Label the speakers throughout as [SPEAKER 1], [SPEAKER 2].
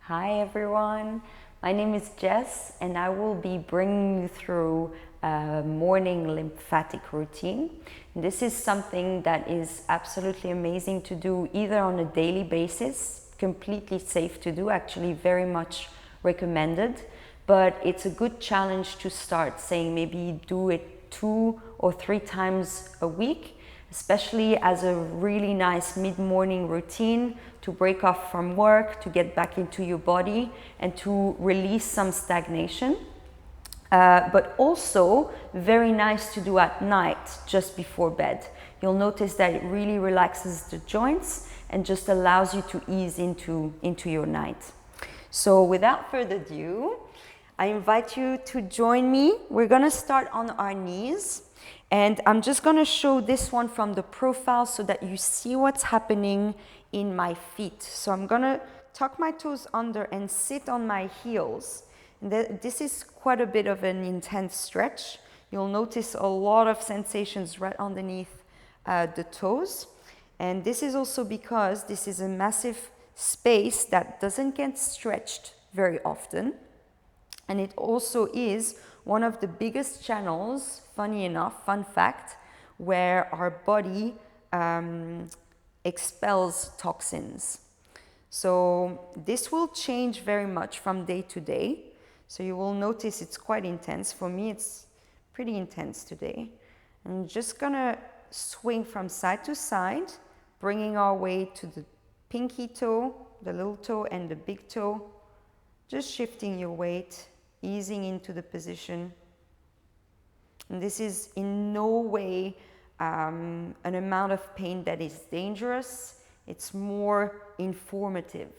[SPEAKER 1] Hi everyone, my name is Jess and I will be bringing you through a morning lymphatic routine. This is something that is absolutely amazing to do either on a daily basis, completely safe to do, actually very much recommended, but it's a good challenge to start, saying maybe do it 2 or 3 times a week, especially as a really nice mid-morning routine to break off from work, to get back into your body and to release some stagnation. But also very nice to do at night, just before bed. You'll notice that it really relaxes the joints and just allows you to ease into your night. So without further ado, I invite you to join me. We're gonna start on our knees. And I'm just going to show this one from the profile so that you see what's happening in my feet. So I'm going to tuck my toes under and sit on my heels. And this is quite a bit of an intense stretch. You'll notice a lot of sensations right underneath the toes. And this is also because this is a massive space that doesn't get stretched very often. And it also is one of the biggest channels, funny enough, fun fact, where our body expels toxins. So this will change very much from day to day. So you will notice it's quite intense. For me, it's pretty intense today. I'm just gonna swing from side to side, bringing our weight to the pinky toe, the little toe, and the big toe. Just shifting your weight, easing into the position. And this is in no way an amount of pain that is dangerous. It's more informative.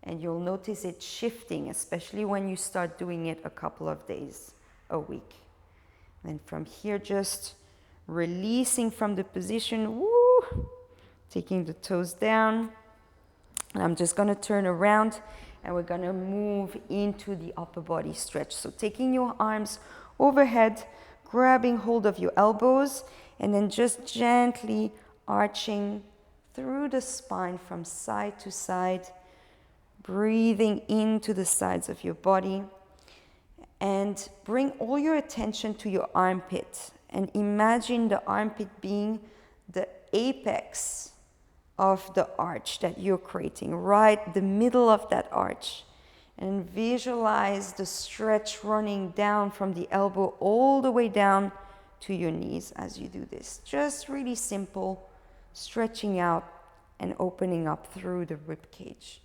[SPEAKER 1] And you'll notice it shifting, especially when you start doing it a couple of days a week. And from here, just releasing from the position, woo, taking the toes down. And I'm just gonna turn around and we're gonna move into the upper body stretch. So taking your arms overhead, grabbing hold of your elbows, and then just gently arching through the spine from side to side, breathing into the sides of your body. And bring all your attention to your armpit and imagine the armpit being the apex of the arch that you're creating, right the middle of that arch. And visualize the stretch running down from the elbow all the way down to your knees as you do this. Just really simple, stretching out and opening up through the rib cage.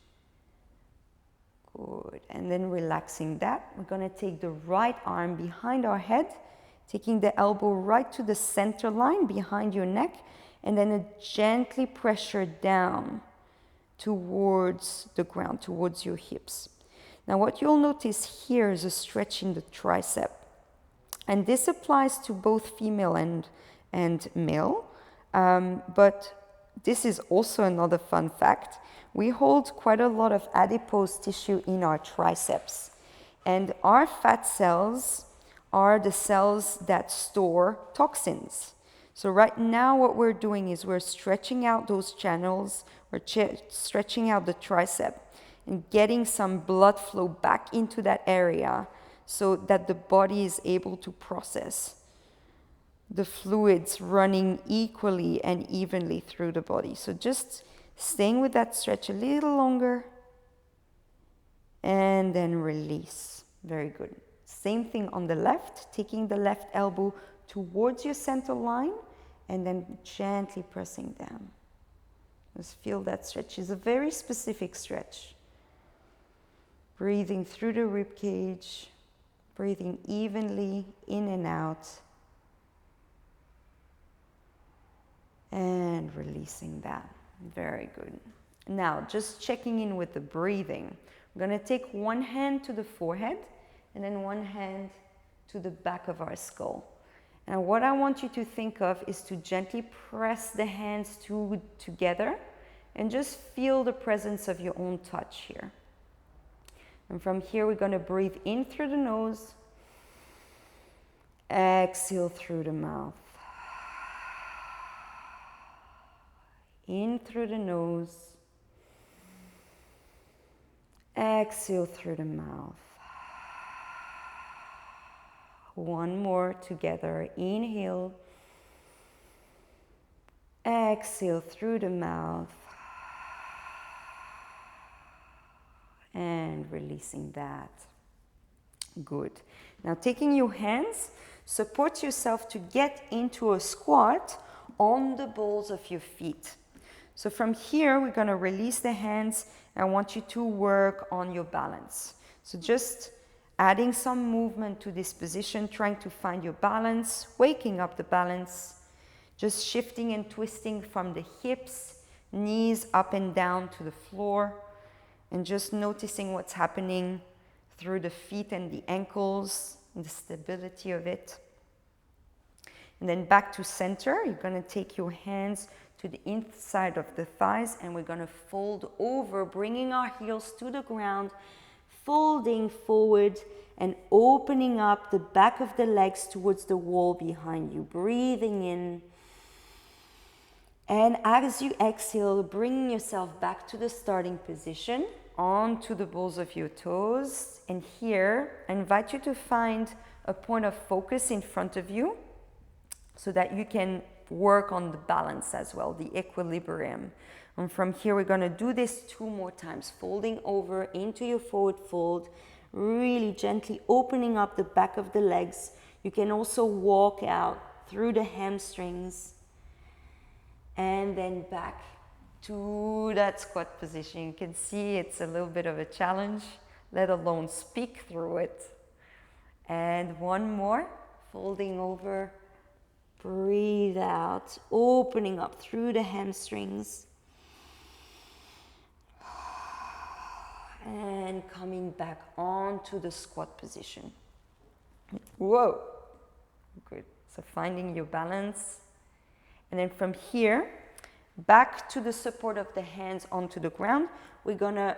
[SPEAKER 1] Good. And then relaxing that, we're going to take the right arm behind our head, taking the elbow right to the center line behind your neck, and then gently pressure down towards the ground, towards your hips. Now what you'll notice here is a stretch in the tricep. And this applies to both female and male. But this is also another fun fact. We hold quite a lot of adipose tissue in our triceps. And our fat cells are the cells that store toxins. So right now what we're doing is we're stretching out those channels, we're stretching out the tricep and getting some blood flow back into that area so that the body is able to process the fluids running equally and evenly through the body. So just staying with that stretch a little longer and then release. Very good. Same thing on the left, taking the left elbow towards your center line and then gently pressing down. Just feel that stretch. It's a very specific stretch. Breathing through the rib cage, breathing evenly in and out, and releasing that. Very good. Now, just checking in with the breathing. I'm going to take one hand to the forehead and then one hand to the back of our skull. And what I want you to think of is to gently press the hands together and just feel the presence of your own touch here. And from here, we're going to breathe in through the nose, exhale through the mouth. In through the nose, Exhale through the mouth. One more together. Inhale. Exhale through the mouth. And releasing that. Good. Now taking your hands, support yourself to get into a squat on the balls of your feet. So from here, we're going to release the hands. I want you to work on your balance. So just adding some movement to this position, trying to find your balance, waking up the balance, just shifting and twisting from the hips, knees up and down to the floor, and just noticing what's happening through the feet and the ankles, and the stability of it. And then back to center, you're going to take your hands to the inside of the thighs, and we're going to fold over, bringing our heels to the ground, folding forward and opening up the back of the legs towards the wall behind you. Breathing in. And as you exhale, bringing yourself back to the starting position, onto the balls of your toes. And here, I invite you to find a point of focus in front of you so that you can work on the balance as well, the equilibrium. And from here, we're going to do this 2 more times, folding over into your forward fold, really gently opening up the back of the legs. You can also walk out through the hamstrings and then back to that squat position. You can see it's a little bit of a challenge, let alone speak through it. And one more, folding over, breathe out, opening up through the hamstrings. And coming back onto the squat position. Whoa, good. So finding your balance. And then from here, back to the support of the hands onto the ground, we're gonna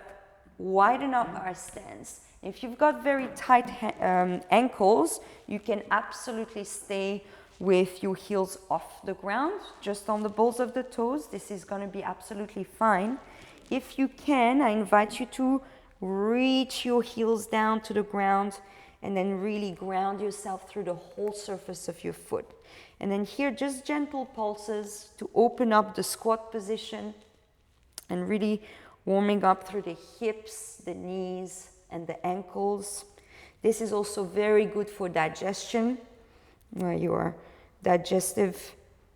[SPEAKER 1] widen up our stance. If you've got very tight ankles, you can absolutely stay with your heels off the ground, just on the balls of the toes. This is gonna be absolutely fine. If you can, I invite you to reach your heels down to the ground and then really ground yourself through the whole surface of your foot. And then here, just gentle pulses to open up the squat position and really warming up through the hips, the knees, and the ankles. This is also very good for digestion, where your digestive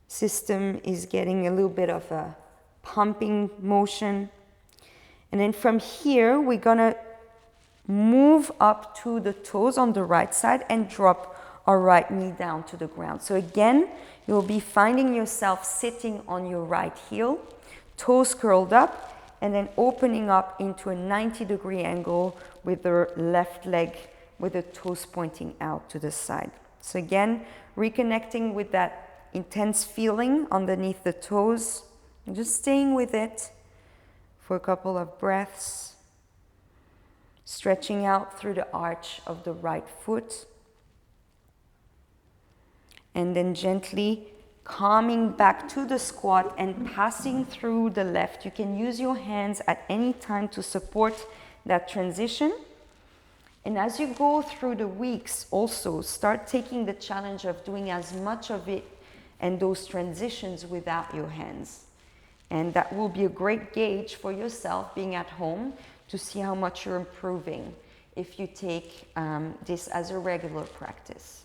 [SPEAKER 1] system is getting a little bit of a pumping motion. And then from here, we're gonna move up to the toes on the right side and drop our right knee down to the ground. So again, you'll be finding yourself sitting on your right heel, toes curled up, and then opening up into a 90-degree angle with the left leg with the toes pointing out to the side. So again, reconnecting with that intense feeling underneath the toes, and just staying with it for a couple of breaths, stretching out through the arch of the right foot, and then gently coming back to the squat and passing through the left. You can use your hands at any time to support that transition. And as you go through the weeks, also start taking the challenge of doing as much of it and those transitions without your hands. And that will be a great gauge for yourself being at home to see how much you're improving if you take this as a regular practice.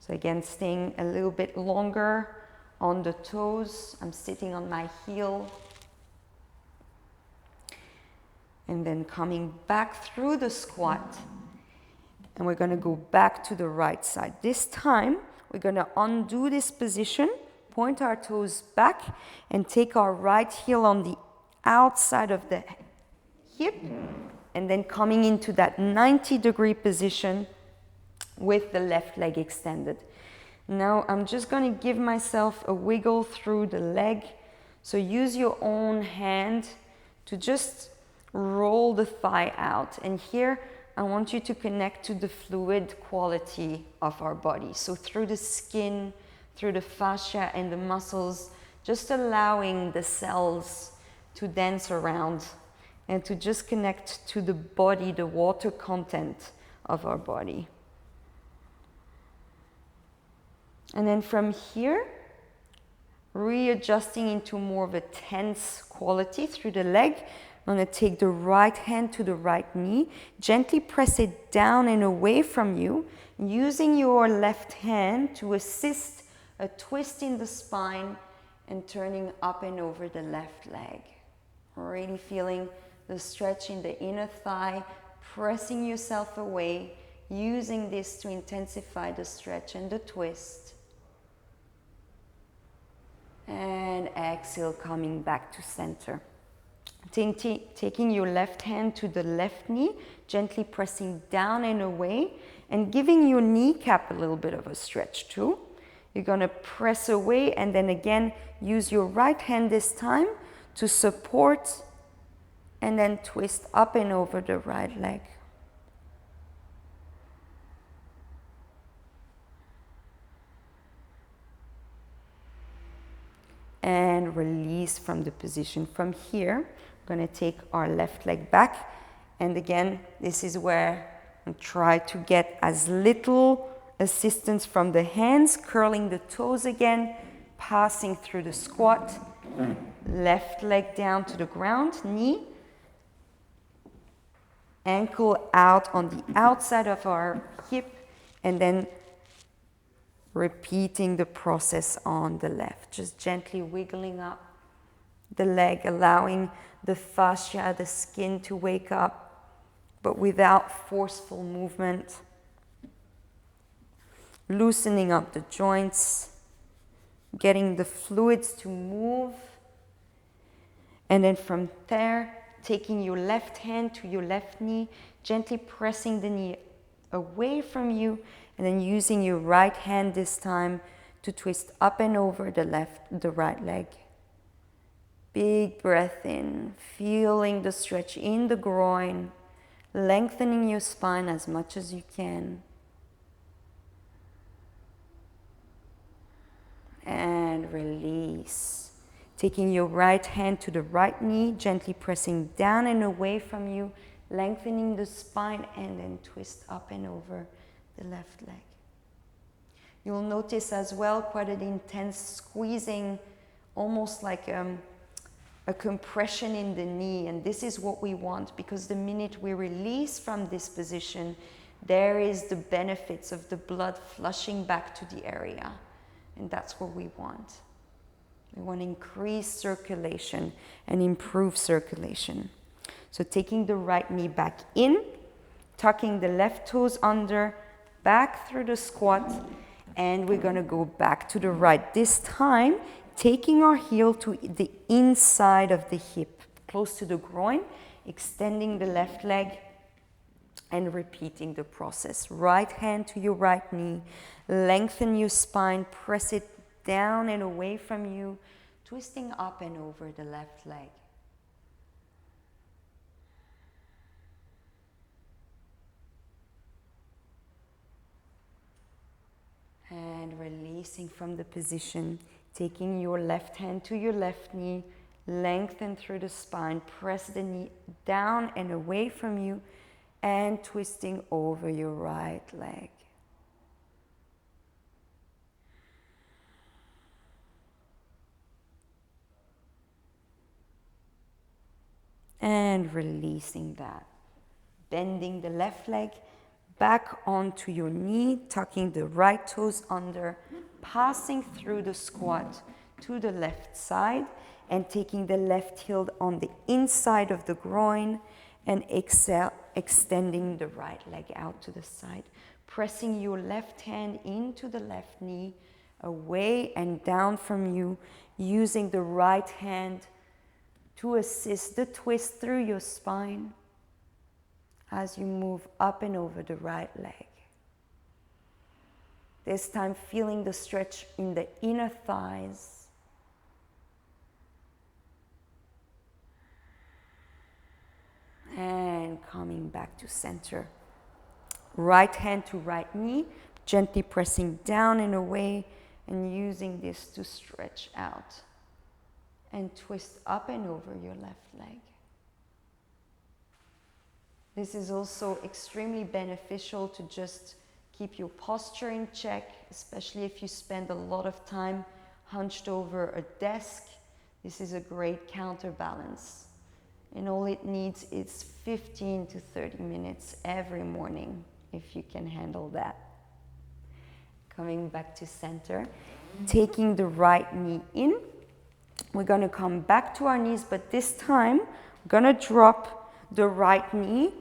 [SPEAKER 1] So again, staying a little bit longer on the toes. I'm sitting on my heel. And then coming back through the squat. And we're gonna go back to the right side. This time, we're gonna undo this position, point our toes back, and take our right heel on the outside of the hip, and then coming into that 90-degree position with the left leg extended. Now I'm just going to give myself a wiggle through the leg. So use your own hand to just roll the thigh out. And here I want you to connect to the fluid quality of our body. So through the skin, through the fascia and the muscles, just allowing the cells to dance around and to just connect to the body, the water content of our body. And then from here, readjusting into more of a tense quality through the leg. I'm going to take the right hand to the right knee, gently press it down and away from you, using your left hand to assist a twist in the spine and turning up and over the left leg. Really feeling the stretch in the inner thigh, pressing yourself away, using this to intensify the stretch and the twist. And exhale, coming back to center. Taking your left hand to the left knee, gently pressing down and away, and giving your kneecap a little bit of a stretch too. You're going to press away and then again use your right hand this time to support and then twist up and over the right leg. And release from the position. From here, we're going to take our left leg back. And again, this is where I try to get as little assistance from the hands, curling the toes again, passing through the squat. Left leg down to the ground, knee. Ankle out on the outside of our hip, and then repeating the process on the left, just gently wiggling up the leg, allowing the fascia, the skin to wake up, but without forceful movement. Loosening up the joints, getting the fluids to move. And then from there, taking your left hand to your left knee, gently pressing the knee away from you, and then using your right hand this time to twist up and over the right leg. Big breath in, feeling the stretch in the groin, lengthening your spine as much as you can. And release. Taking your right hand to the right knee, gently pressing down and away from you, lengthening the spine, and then twist up and over the left leg. You'll notice as well quite an intense squeezing, almost like a compression in the knee, and this is what we want, because the minute we release from this position, there is the benefits of the blood flushing back to the area, and that's what we want. We want to increase circulation and improve circulation. So taking the right knee back in, tucking the left toes under, back through the squat, and we're going to go back to the right. This time, taking our heel to the inside of the hip, close to the groin, extending the left leg, and repeating the process. Right hand to your right knee, lengthen your spine, press it down and away from you, twisting up and over the left leg. And releasing from the position, taking your left hand to your left knee, lengthen through the spine, press the knee down and away from you, and twisting over your right leg. And releasing that. Bending the left leg back onto your knee, tucking the right toes under, passing through the squat to the left side, and taking the left heel on the inside of the groin, and exhale, extending the right leg out to the side. Pressing your left hand into the left knee, away and down from you, using the right hand to assist the twist through your spine as you move up and over the right leg. This time feeling the stretch in the inner thighs. And coming back to center. Right hand to right knee, gently pressing down and away, and using this to stretch out. And twist up and over your left leg. This is also extremely beneficial to just keep your posture in check, especially if you spend a lot of time hunched over a desk. This is a great counterbalance. And all it needs is 15 to 30 minutes every morning, if you can handle that. Coming back to center, taking the right knee in. We're going to come back to our knees, but this time we're going to drop the right knee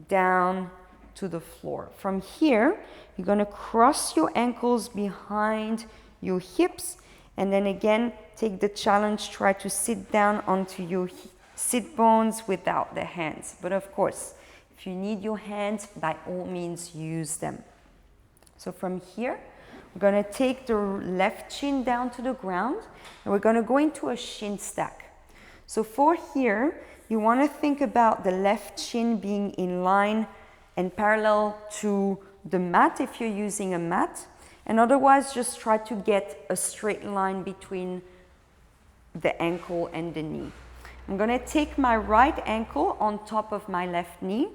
[SPEAKER 1] down to the floor. From here, you're going to cross your ankles behind your hips, and then again, take the challenge, try to sit down onto your sit bones without the hands. But of course, if you need your hands, by all means, use them. So from here, we're going to take the left shin down to the ground, and we're going to go into a shin stack. So for here, you want to think about the left shin being in line and parallel to the mat if you're using a mat, and otherwise just try to get a straight line between the ankle and the knee. I'm going to take my right ankle on top of my left knee,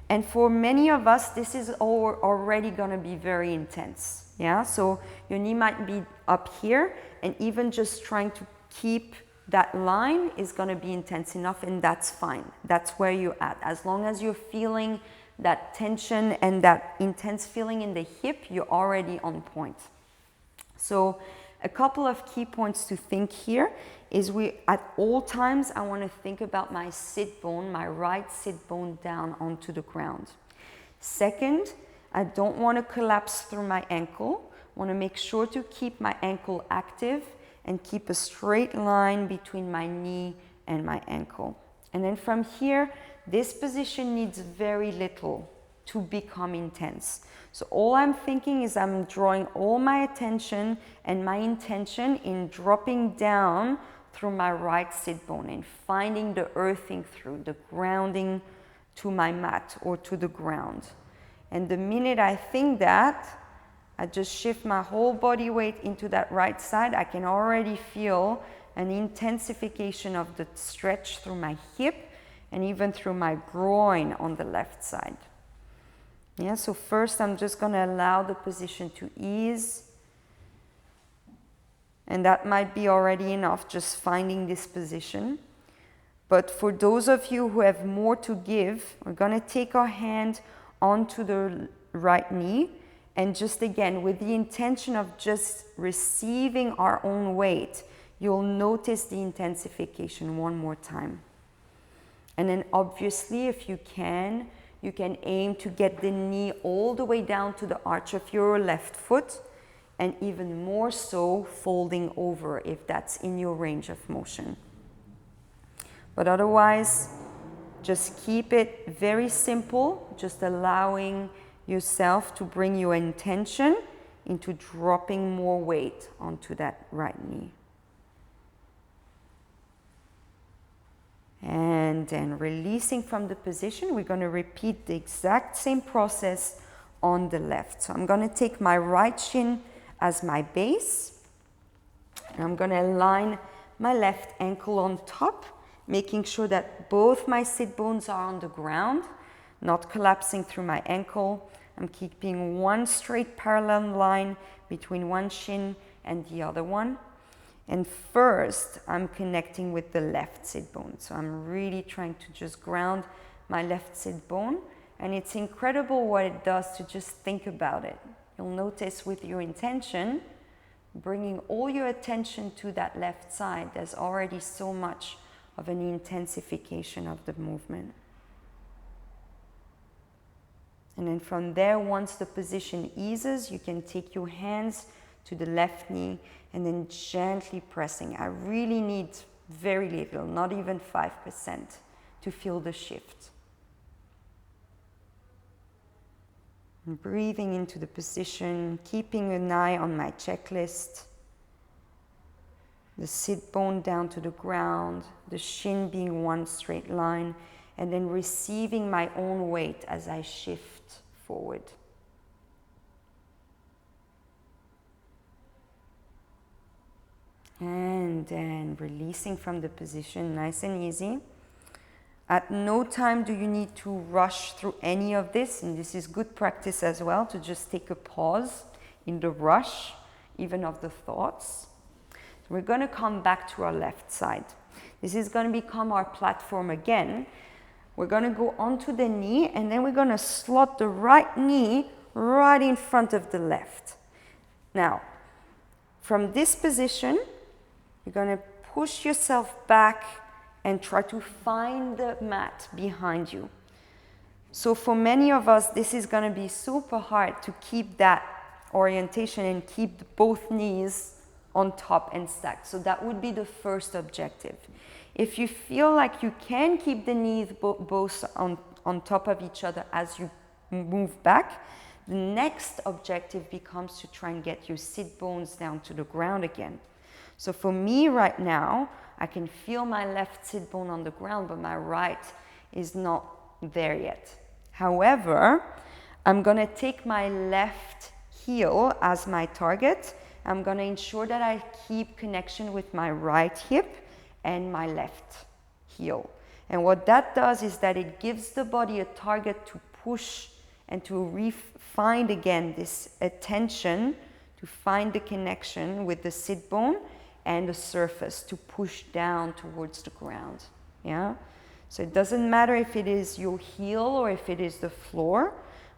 [SPEAKER 1] and for many of us this is already going to be very intense. Yeah, so your knee might be up here, and even just trying to keep that line is going to be intense enough, and that's fine. That's where you're at. As long as you're feeling that tension and that intense feeling in the hip, you're already on point. So a couple of key points to think here is at all times, I want to think about my sit bone, my right sit bone down onto the ground. Second, I don't want to collapse through my ankle. I want to make sure to keep my ankle active and keep a straight line between my knee and my ankle. And then from here, this position needs very little to become intense. So all I'm thinking is I'm drawing all my attention and my intention in dropping down through my right sit bone and finding the earthing through, the grounding to my mat or to the ground. And the minute I think that, I just shift my whole body weight into that right side. I can already feel an intensification of the stretch through my hip and even through my groin on the left side. Yeah, so first I'm just going to allow the position to ease. And that might be already enough, just finding this position. But for those of you who have more to give, we're going to take our hand onto the right knee, and just again, with the intention of just receiving our own weight, you'll notice the intensification one more time. And then obviously, if you can aim to get the knee all the way down to the arch of your left foot, and even more so folding over if that's in your range of motion. But otherwise, just keep it very simple, just allowing yourself to bring your intention into dropping more weight onto that right knee. And then releasing from the position, we're going to repeat the exact same process on the left. So I'm going to take my right shin as my base, and I'm going to align my left ankle on top, making sure that both my sit bones are on the ground, not collapsing through my ankle. I'm keeping one straight parallel line between one shin and the other one. And first, I'm connecting with the left sit bone. So I'm really trying to just ground my left sit bone. And it's incredible what it does to just think about it. You'll notice with your intention, bringing all your attention to that left side, there's already so much of an intensification of the movement. And then from there, once the position eases, you can take your hands to the left knee and then gently pressing. I really need very little, not even 5%, to feel the shift. And breathing into the position, keeping an eye on my checklist. The sit bone down to the ground, the shin being one straight line, and then receiving my own weight as I shift forward. And then releasing from the position, nice and easy. At no time do you need to rush through any of this, and this is good practice as well, to just take a pause in the rush, even of the thoughts. So we're going to come back to our left side. This is going to become our platform again. We're going to go onto the knee, and then we're going to slot the right knee right in front of the left. Now, from this position, you're going to push yourself back and try to find the mat behind you. So for many of us, this is going to be super hard to keep that orientation and keep both knees on top and stacked. So that would be the first objective. If you feel like you can keep the knees both on top of each other as you move back, the next objective becomes to try and get your sit bones down to the ground again. So for me right now, I can feel my left sit bone on the ground, but my right is not there yet. However, I'm going to take my left heel as my target. I'm going to ensure that I keep connection with my right hip and my left heel. And what that does is that it gives the body a target to push and to find again this attention, to find the connection with the sit bone and the surface, to push down towards the ground. Yeah? So it doesn't matter if it is your heel or if it is the floor,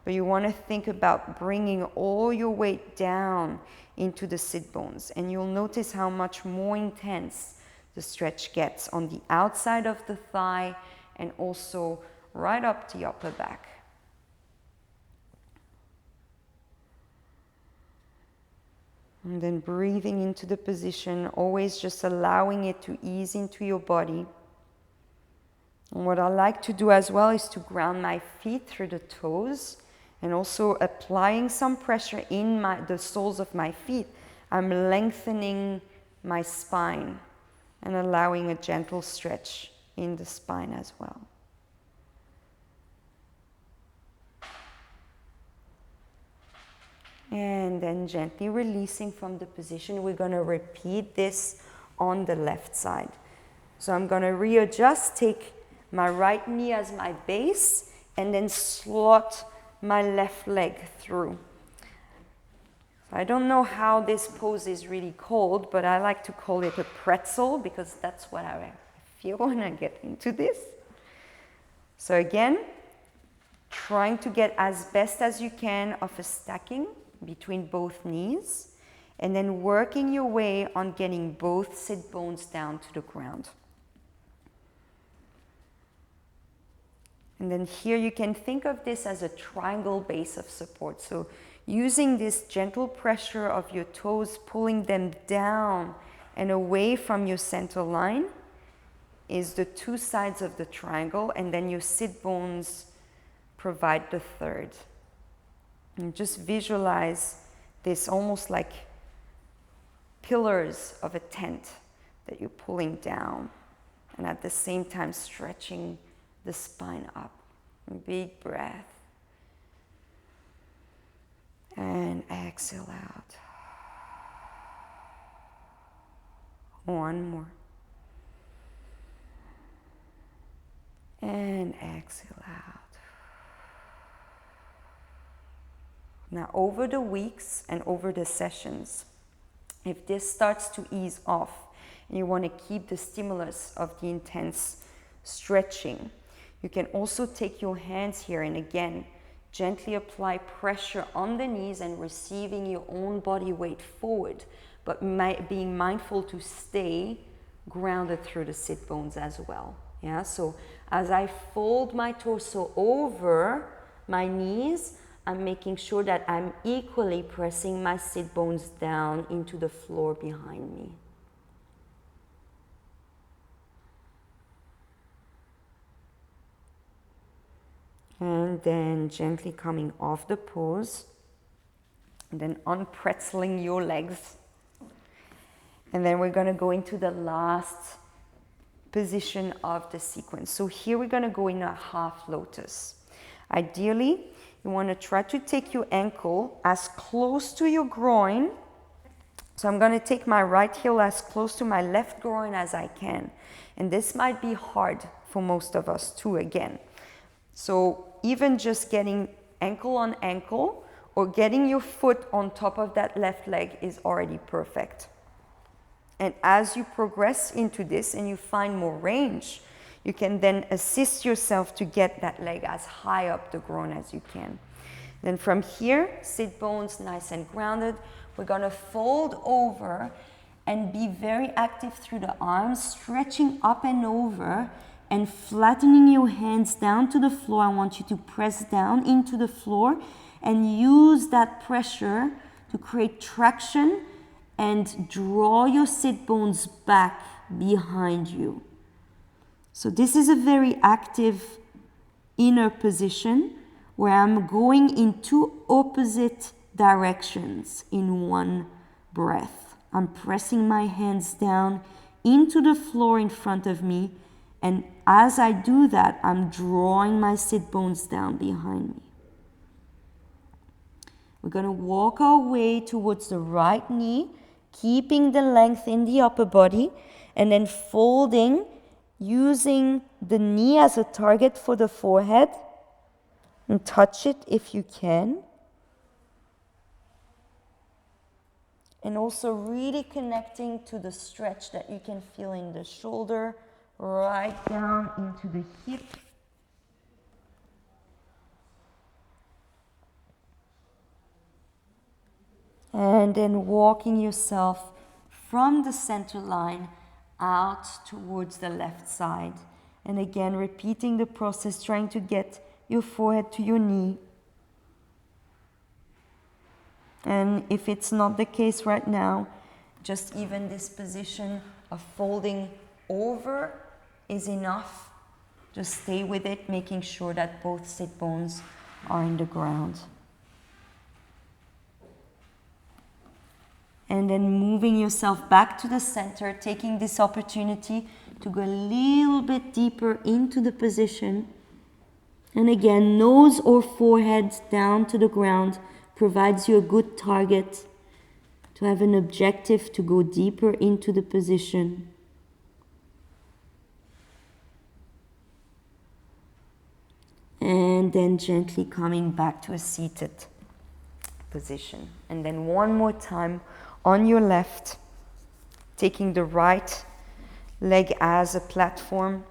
[SPEAKER 1] but you want to think about bringing all your weight down into the sit bones. And you'll notice how much more intense the stretch gets on the outside of the thigh and also right up the upper back. And then breathing into the position, always just allowing it to ease into your body. And what I like to do as well is to ground my feet through the toes and also applying some pressure in the soles of my feet. I'm lengthening my spine and allowing a gentle stretch in the spine as well. And then gently releasing from the position. We're going to repeat this on the left side. So I'm going to readjust, take my right knee as my base, and then slot my left leg through. So I don't know how this pose is really called, but I like to call it a pretzel because that's what I feel when I get into this. So again, trying to get as best as you can of a stacking between both knees, and then working your way on getting both sit bones down to the ground. And then here you can think of this as a triangle base of support. So using this gentle pressure of your toes, pulling them down and away from your center line is the two sides of the triangle, and then your sit bones provide the third. And just visualize this almost like pillars of a tent that you're pulling down, and at the same time stretching the spine up. Big breath. And exhale out. One more. And exhale out. Now, over the weeks and over the sessions, if this starts to ease off and you want to keep the stimulus of the intense stretching, you can also take your hands here and again, gently apply pressure on the knees and receiving your own body weight forward, but being mindful to stay grounded through the sit bones as well. Yeah, so as I fold my torso over my knees, I'm making sure that I'm equally pressing my sit bones down into the floor behind me. And then gently coming off the pose, and then unpretzeling your legs. And then we're going to go into the last position of the sequence. So here we're going to go in a half lotus. Ideally, you want to try to take your ankle as close to your groin. So I'm going to take my right heel as close to my left groin as I can. And this might be hard for most of us too again. So even just getting ankle on ankle or getting your foot on top of that left leg is already perfect. And as you progress into this and you find more range, you can then assist yourself to get that leg as high up the groin as you can. Then from here, sit bones nice and grounded. We're gonna fold over and be very active through the arms, stretching up and over and flattening your hands down to the floor. I want you to press down into the floor and use that pressure to create traction and draw your sit bones back behind you. So this is a very active inner position where I'm going in two opposite directions in one breath. I'm pressing my hands down into the floor in front of me, and as I do that, I'm drawing my sit bones down behind me. We're going to walk our way towards the right knee, keeping the length in the upper body, and then folding, using the knee as a target for the forehead, and touch it if you can. And also really connecting to the stretch that you can feel in the shoulder, right down into the hip. And then walking yourself from the center line out towards the left side. And again, repeating the process, trying to get your forehead to your knee. And if it's not the case right now, just even this position of folding over is enough. Just stay with it, making sure that both sit bones are in the ground. And then moving yourself back to the center, taking this opportunity to go a little bit deeper into the position. And again, nose or forehead down to the ground provides you a good target to have an objective to go deeper into the position. And then gently coming back to a seated position. And then one more time on your left, taking the right leg as a platform,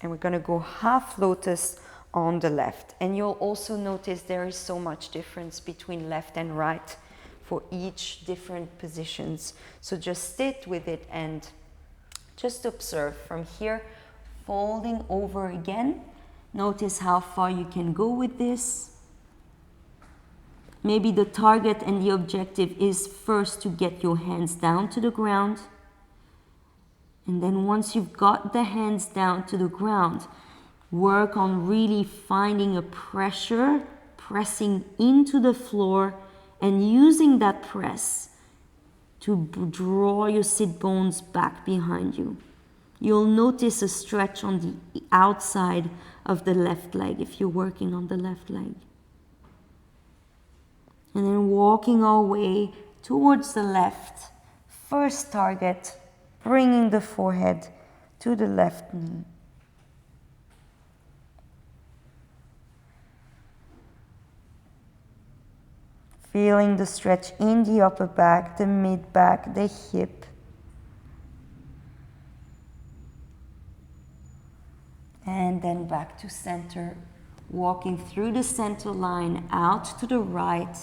[SPEAKER 1] and we're going to go half lotus on the left. And you'll also notice there is so much difference between left and right for each different positions. So just sit with it and just observe from here, folding over again. Notice how far you can go with this. Maybe the target and the objective is first to get your hands down to the ground. And then once you've got the hands down to the ground, work on really finding a pressure, pressing into the floor and using that press to draw your sit bones back behind you. You'll notice a stretch on the outside of the left leg if you're working on the left leg. And then walking our way towards the left. First target, bringing the forehead to the left knee. Feeling the stretch in the upper back, the mid back, the hip. And then back to center, walking through the center line out to the right.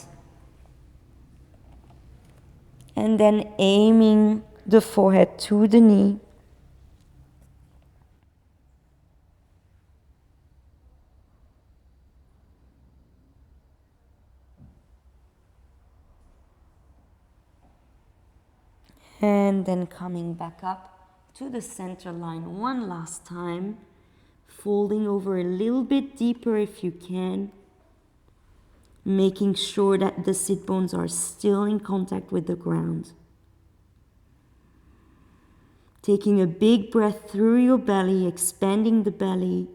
[SPEAKER 1] And then aiming the forehead to the knee. And then coming back up to the center line one last time, folding over a little bit deeper if you can, making sure that the sit bones are still in contact with the ground. Taking a big breath through your belly, expanding the belly,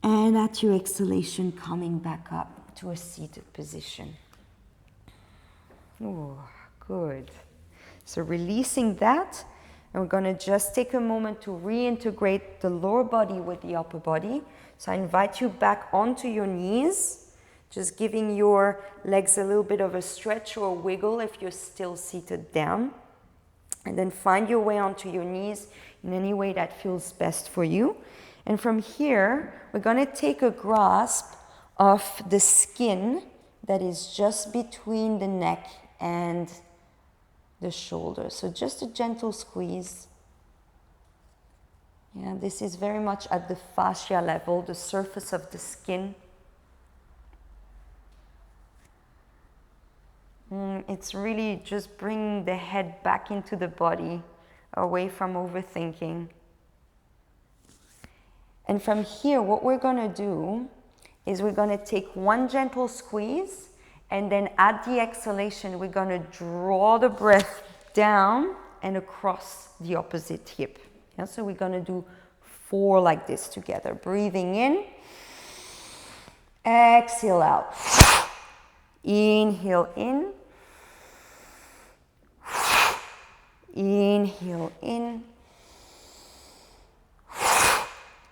[SPEAKER 1] and at your exhalation, coming back up to a seated position. Oh, good. So releasing that, And we're going to just take a moment to reintegrate the lower body with the upper body. So I invite you back onto your knees, just giving your legs a little bit of a stretch or a wiggle if you're still seated down. And then find your way onto your knees in any way that feels best for you. And from here, we're going to take a grasp of the skin that is just between the neck and the shoulder. So just a gentle squeeze. Yeah, this is very much at the fascia level, the surface of the skin. It's really just bringing the head back into the body, away from overthinking. And from here, what we're going to do is we're going to take one gentle squeeze, and then at the exhalation, we're going to draw the breath down and across the opposite hip. Yeah, so we're going to do 4 like this together. Breathing in, exhale out. Inhale in, inhale in.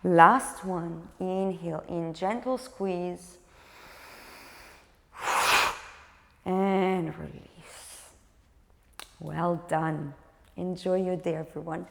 [SPEAKER 1] Last one, inhale in, gentle squeeze, and release. Well done. Enjoy your day, everyone.